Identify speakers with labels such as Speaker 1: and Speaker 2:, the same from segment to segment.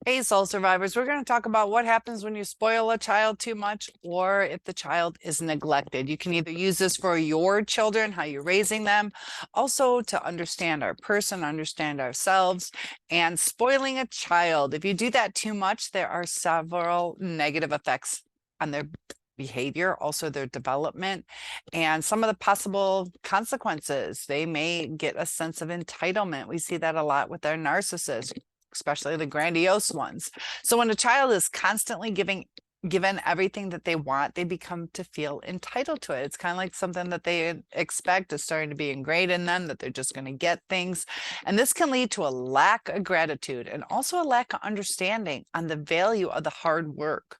Speaker 1: Hey, soul survivors, we're going to talk about what happens when you spoil a child too much or if the child is neglected. You can either use this for your children, how you're raising them, also to understand our person, understand ourselves, and spoiling a child. If you do that too much, there are several negative effects on their behavior, also their development, and some of the possible consequences. They may get a sense of entitlement. We see that a lot with our narcissists, especially the grandiose ones. So when a child is constantly given everything that they want, they become to feel entitled to it. It's kind of like something that they expect is starting to be ingrained in them, that they're just going to get things. And this can lead to a lack of gratitude and also a lack of understanding on the value of the hard work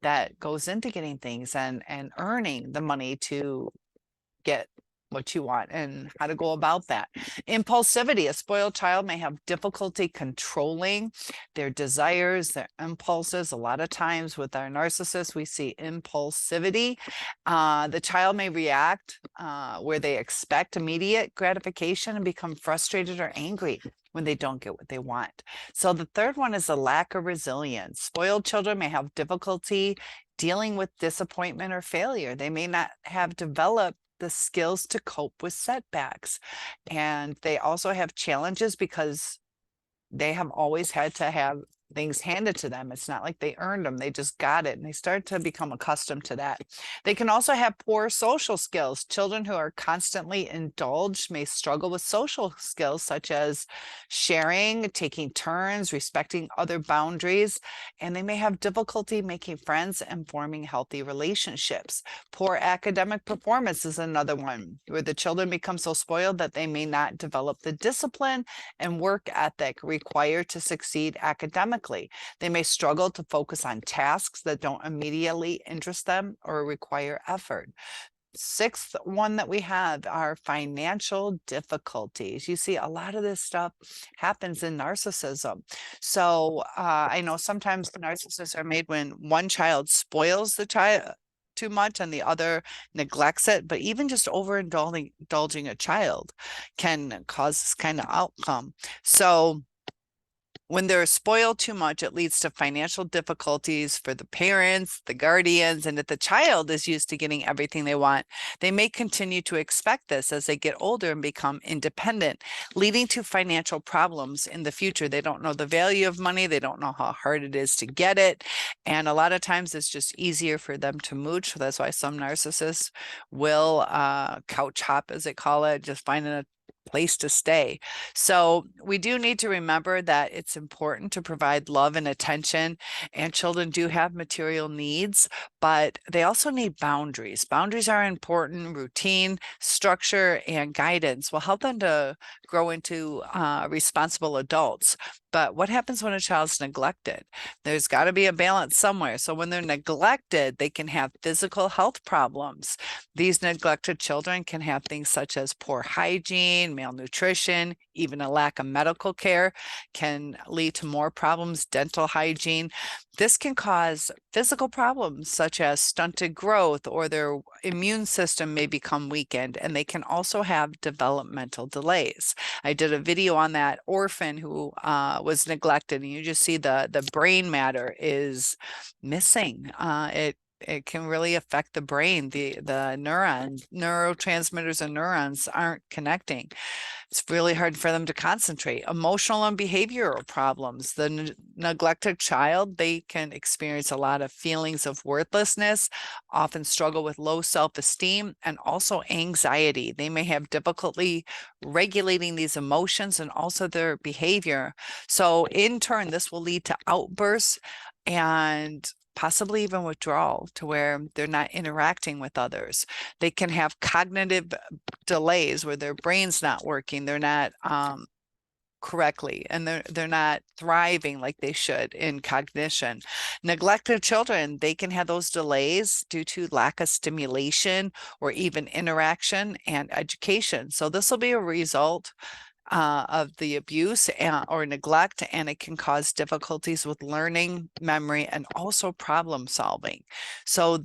Speaker 1: that goes into getting things and earning the money to get what you want and how to go about that. Impulsivity. A spoiled child may have difficulty controlling their desires, their impulses. A lot of times with our narcissists, we see impulsivity. The child may react where they expect immediate gratification and become frustrated or angry when they don't get what they want. So the third one is a lack of resilience. Spoiled children may have difficulty dealing with disappointment or failure. They may not have developed the skills to cope with setbacks. And they also have challenges because they have always had to have things handed to them. It's not like they earned them, they just got it. And they start to become accustomed to that. They can also have poor social skills. Children who are constantly indulged may struggle with social skills such as sharing, taking turns, respecting other boundaries, and they may have difficulty making friends and forming healthy relationships. Poor academic performance is another one where the children become so spoiled that they may not develop the discipline and work ethic required to succeed academically. They may struggle to focus on tasks that don't immediately interest them or require effort. Sixth one that we have are financial difficulties. You see, a lot of this stuff happens in narcissism. So I know sometimes narcissists are made when one child spoils the child too much and the other neglects it, but even just overindulging a child can cause this kind of outcome. So when they're spoiled too much, it leads to financial difficulties for the parents, the guardians, and if the child is used to getting everything they want, they may continue to expect this as they get older and become independent, leading to financial problems in the future. They don't know the value of money. They don't know how hard it is to get it. And a lot of times it's just easier for them to mooch. That's why some narcissists will couch hop, as they call it, just finding a place to stay. So we do need to remember that it's important to provide love and attention, and children do have material needs, but they also need boundaries. Boundaries are important. Routine, structure, and guidance will help them to grow into responsible adults. But what happens when a child's neglected? There's got to be a balance somewhere. So when they're neglected, they can have physical health problems. These neglected children can have things such as poor hygiene, malnutrition, even a lack of medical care can lead to more problems, dental hygiene. This can cause physical problems such as stunted growth, or their immune system may become weakened, and they can also have developmental delays. I did a video on that orphan who was neglected, and you just see the brain matter is missing. It can really affect the brain. The neurotransmitters and neurons aren't connecting. It's really hard for them to concentrate. Emotional and behavioral problems. The neglected child, they can experience a lot of feelings of worthlessness, often struggle with low self-esteem, and also anxiety. They may have difficulty regulating these emotions and also their behavior. So in turn, this will lead to outbursts and possibly even withdrawal, to where they're not interacting with others. They can have cognitive delays where their brain's not working, they're not correctly, and they're not thriving like they should in cognition. Neglected children, they can have those delays due to lack of stimulation or even interaction and education. So this will be a result of the abuse or neglect, and it can cause difficulties with learning, memory, and also problem solving. So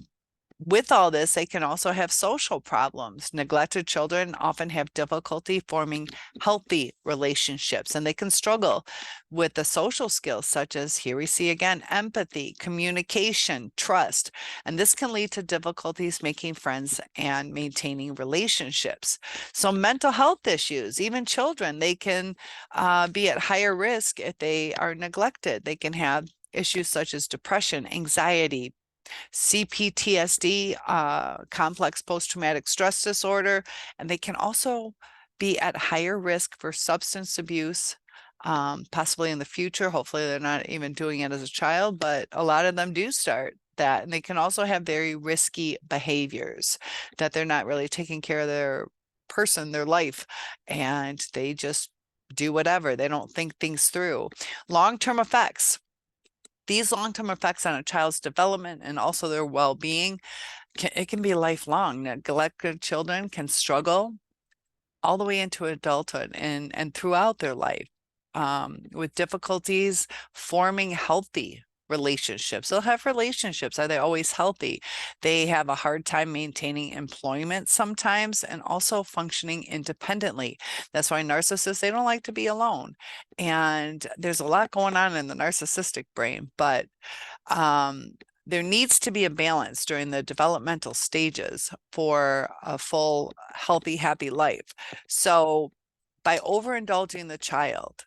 Speaker 1: With all this, they can also have social problems. Neglected children often have difficulty forming healthy relationships, and they can struggle with the social skills such as, here we see again, empathy, communication, trust. And this can lead to difficulties making friends and maintaining relationships. So mental health issues, even children, they can be at higher risk if they are neglected. They can have issues such as depression, anxiety, CPTSD, complex post-traumatic stress disorder, and they can also be at higher risk for substance abuse, possibly in the future. Hopefully they're not even doing it as a child, but a lot of them do start that. And they can also have very risky behaviors that they're not really taking care of their person, their life, and they just do whatever. They don't think things through. Long-term effects. These long-term effects on a child's development and also their well-being, it can be lifelong. Neglected children can struggle all the way into adulthood and throughout their life with difficulties forming healthy relationships. They'll have relationships. Are they always healthy? They have a hard time maintaining employment sometimes and also functioning independently. That's why narcissists, they don't like to be alone. And there's a lot going on in the narcissistic brain, but there needs to be a balance during the developmental stages for a full, healthy, happy life. So by overindulging the child,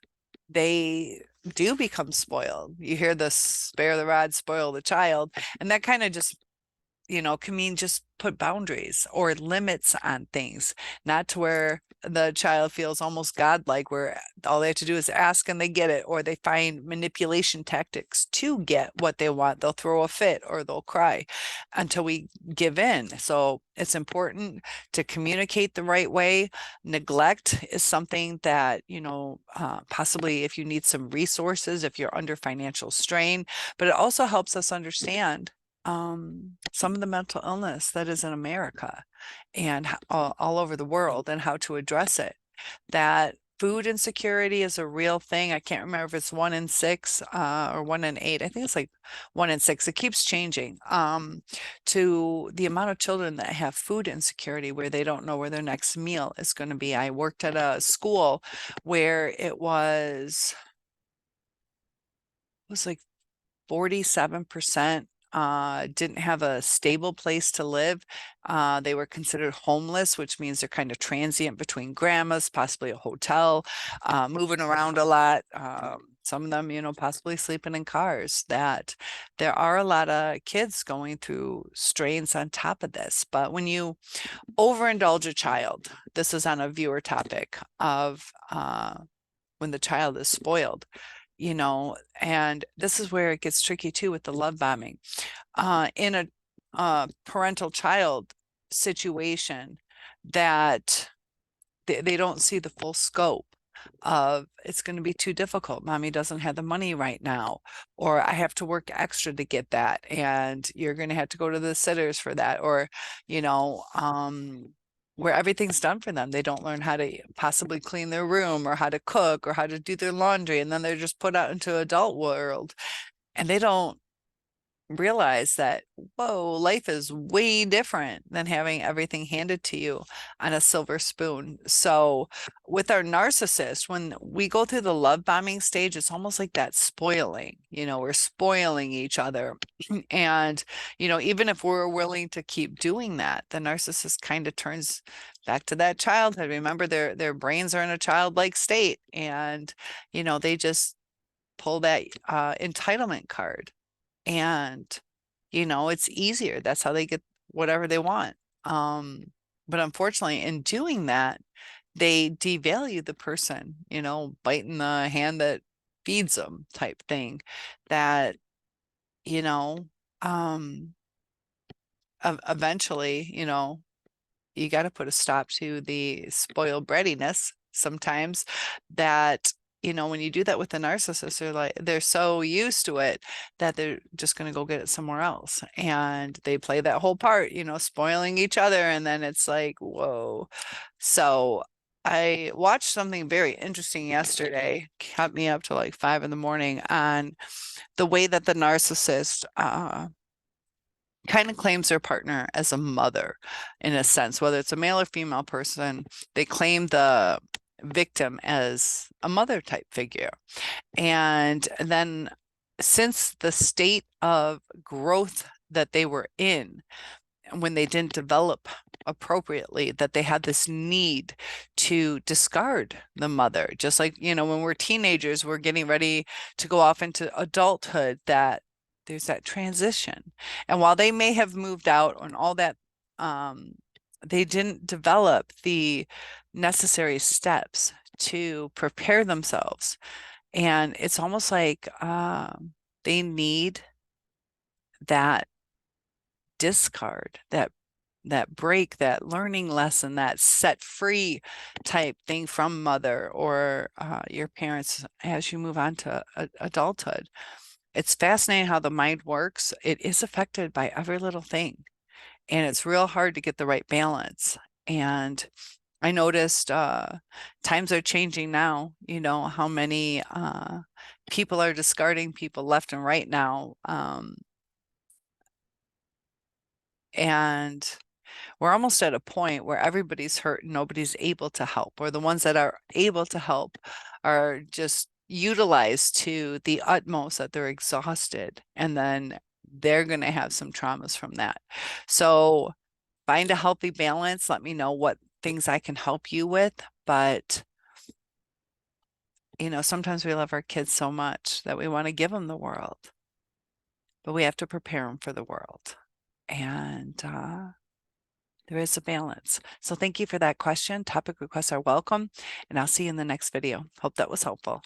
Speaker 1: they do become spoiled. You hear the spare the rod, spoil the child, and that kind of just, can mean just put boundaries or limits on things, not to where the child feels almost godlike, where all they have to do is ask and they get it, or they find manipulation tactics to get what they want. They'll throw a fit or they'll cry until we give in. So it's important to communicate the right way. Neglect is something that, possibly if you need some resources, if you're under financial strain, but it also helps us understand some of the mental illness that is in America and all over the world and how to address it. That food insecurity is a real thing. I can't remember if it's 1 in 6 or 1 in 8. I think it's like 1 in 6. It keeps changing to the amount of children that have food insecurity where they don't know where their next meal is going to be. I worked at a school where it was like 47% didn't have a stable place to live. They were considered homeless, which means they're kind of transient between grandmas, possibly a hotel, moving around a lot. Some of them, possibly sleeping in cars. That there are a lot of kids going through strains on top of this. But when you overindulge a child, this is on a viewer topic of when the child is spoiled, and this is where it gets tricky too with the love bombing. In a parental child situation, that they don't see the full scope of, it's going to be too difficult. Mommy doesn't have the money right now, or I have to work extra to get that, and you're going to have to go to the sitters for that, or, where everything's done for them. They don't learn how to possibly clean their room or how to cook or how to do their laundry. And then they're just put out into adult world and they don't realize that, whoa, life is way different than having everything handed to you on a silver spoon. So with our narcissist, when we go through the love bombing stage, it's almost like that spoiling, we're spoiling each other. And, even if we're willing to keep doing that, the narcissist kind of turns back to that childhood. Remember, their brains are in a childlike state, and, they just pull that entitlement card. And, it's easier. That's how they get whatever they want. But unfortunately, in doing that, they devalue the person, biting the hand that feeds them type thing. That, eventually, you got to put a stop to the spoiled breadiness sometimes. That, when you do that with the narcissist, they're so used to it that they're just going to go get it somewhere else. And they play that whole part, spoiling each other. And then it's like, whoa. So I watched something very interesting yesterday, kept me up to like 5 in the morning, on the way that the narcissist kind of claims their partner as a mother in a sense, whether it's a male or female person, they claim the victim as a mother type figure. And then since the state of growth that they were in, when they didn't develop appropriately, that they had this need to discard the mother. Just like, you know, when we're teenagers, we're getting ready to go off into adulthood, that there's that transition. And while they may have moved out and all that, they didn't develop the necessary steps to prepare themselves. And it's almost like they need that discard, that break, that learning lesson, that set free type thing from mother or your parents as you move on to adulthood. It's fascinating how the mind works. It is affected by every little thing, and it's real hard to get the right balance. And I noticed times are changing now, you know, how many people are discarding people left and right now. And we're almost at a point where everybody's hurt and nobody's able to help, or the ones that are able to help are just utilized to the utmost, that they're exhausted, and then they're going to have some traumas from that. So find a healthy balance. Let me know what things I can help you with. But, you know, sometimes we love our kids so much that we want to give them the world, but we have to prepare them for the world. And there is a balance. So thank you for that question. Topic requests are welcome, and I'll see you in the next video. Hope that was helpful.